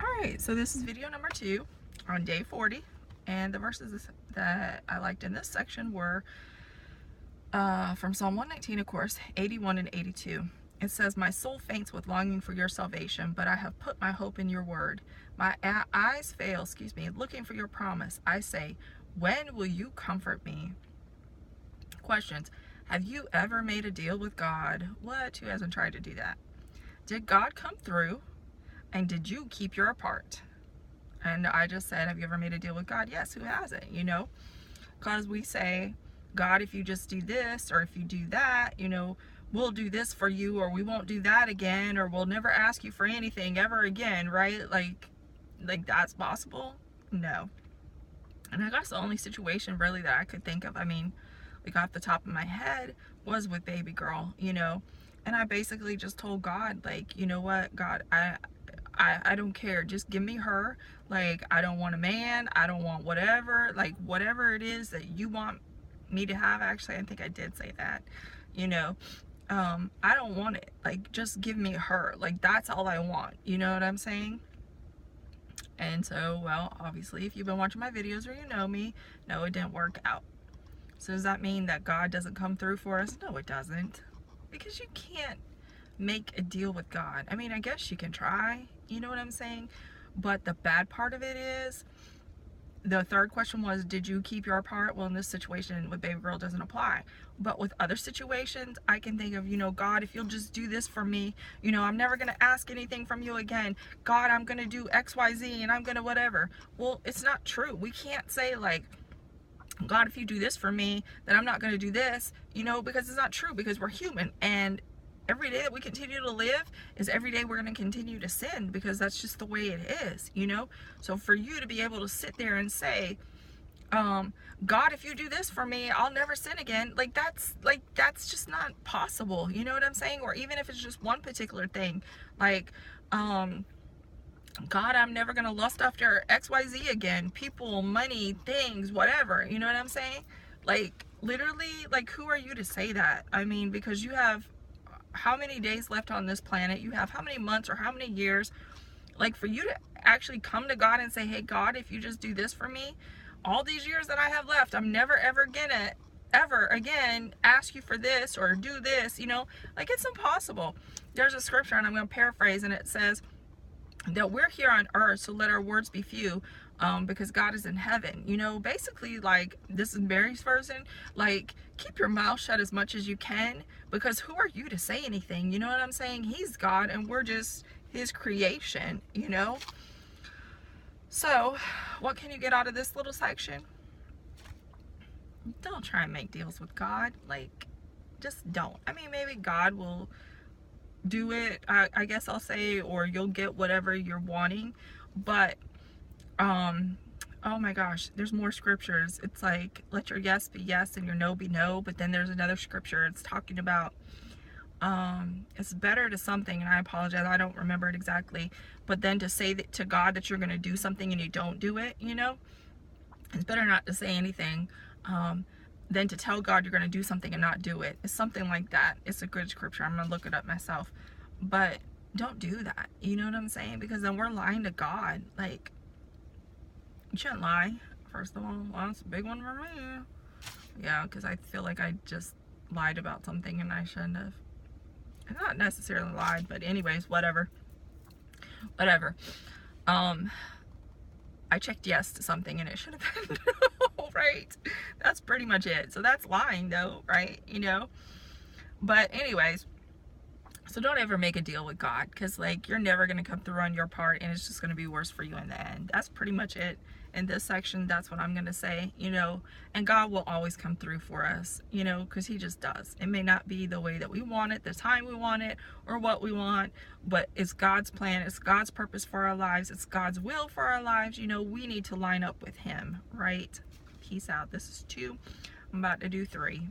Alright, so this is video number 2 on day 40, and the verses that I liked in this section were from Psalm 119, of course, 81 and 82. It says, "My soul faints with longing for your salvation, but I have put my hope in your word. My eyes fail, looking for your promise. I say, when will you comfort me?" Questions. Have you ever made a deal with God? What? Who hasn't tried to do that? Did God come through? And did you keep your part? And I just said, have you ever made a deal with God? Yes, who hasn't, Because we say, God, if you just do this, or if you do that, we'll do this for you, or we won't do that again, or we'll never ask you for anything ever again, right? Like that's possible? No. And I guess the only situation really that I could think of, like off the top of my head, was with baby girl, and I basically just told God, like, you know what, God, I don't care, just give me her. Like, I don't want a man, I don't want whatever, like whatever it is that you want me to have. Actually, I think I did say that, I don't want it, like just give me her, like that's all I want, you know what I'm saying? And so, well, obviously if you've been watching my videos or you know me, no, it didn't work out. So does that mean that God doesn't come through for us? No, it doesn't, because you can't make a deal with God. I mean, I guess you can try, you know what I'm saying? But the bad part of it is, the third question was, did you keep your part? Well, in this situation with baby girl, doesn't apply. But with other situations, I can think of, God, if you'll just do this for me, I'm never going to ask anything from you again. God, I'm going to do X, Y, Z, and I'm going to whatever. Well, it's not true. We can't say, like, God, if you do this for me, then I'm not going to do this, because it's not true, because we're human. And every day that we continue to live is every day we're going to continue to sin, because that's just the way it is, So for you to be able to sit there and say, God, if you do this for me, I'll never sin again, that's just not possible, you know what I'm saying? Or even if it's just one particular thing, like, God, I'm never going to lust after XYZ again, people, money, things, whatever, you know what I'm saying? Like, literally, like, who are you to say that? I mean, because you have how many days left on this planet, you have how many months or how many years, like, for you to actually come to God and say, hey, God, if you just do this for me, all these years that I have left, I'm never ever gonna ever again ask you for this or do this, like, it's impossible. There's a scripture, and I'm going to paraphrase, and it says that we're here on earth, so let our words be few, because God is in heaven. Basically, like, this is Mary's version, like, keep your mouth shut as much as you can, because who are you to say anything? You know what I'm saying? He's God, and we're just his creation, So, what can you get out of this little section? Don't try and make deals with God. Like, just don't. I mean, maybe God will do it, I guess I'll say, or you'll get whatever you're wanting. But oh my gosh, there's more scriptures. It's like, let your yes be yes and your no be no. But then there's another scripture, it's talking about it's better to something, and I apologize, I don't remember it exactly, but then to say that to God that you're going to do something and you don't do it, it's better not to say anything than to tell God you're going to do something and not do it. It's something like that. It's a good scripture. I'm going to look it up myself. But don't do that. You know what I'm saying? Because then we're lying to God. Like, you shouldn't lie, first of all. Well, it's a big one for me. Yeah, because I feel like I just lied about something and I shouldn't have. I've not necessarily lied, but anyways, whatever. I checked yes to something and it should have been no, right? That's pretty much it. So that's lying, though, right? But anyways, so don't ever make a deal with God, because, like, you're never going to come through on your part, and it's just going to be worse for you in the end. That's pretty much it in this section. That's what I'm going to say, and God will always come through for us, because he just does. It may not be the way that we want it, the time we want it, or what we want, but it's God's plan, it's God's purpose for our lives, it's God's will for our lives. We need to line up with him, right? Peace out. This is 2. I'm about to do 3.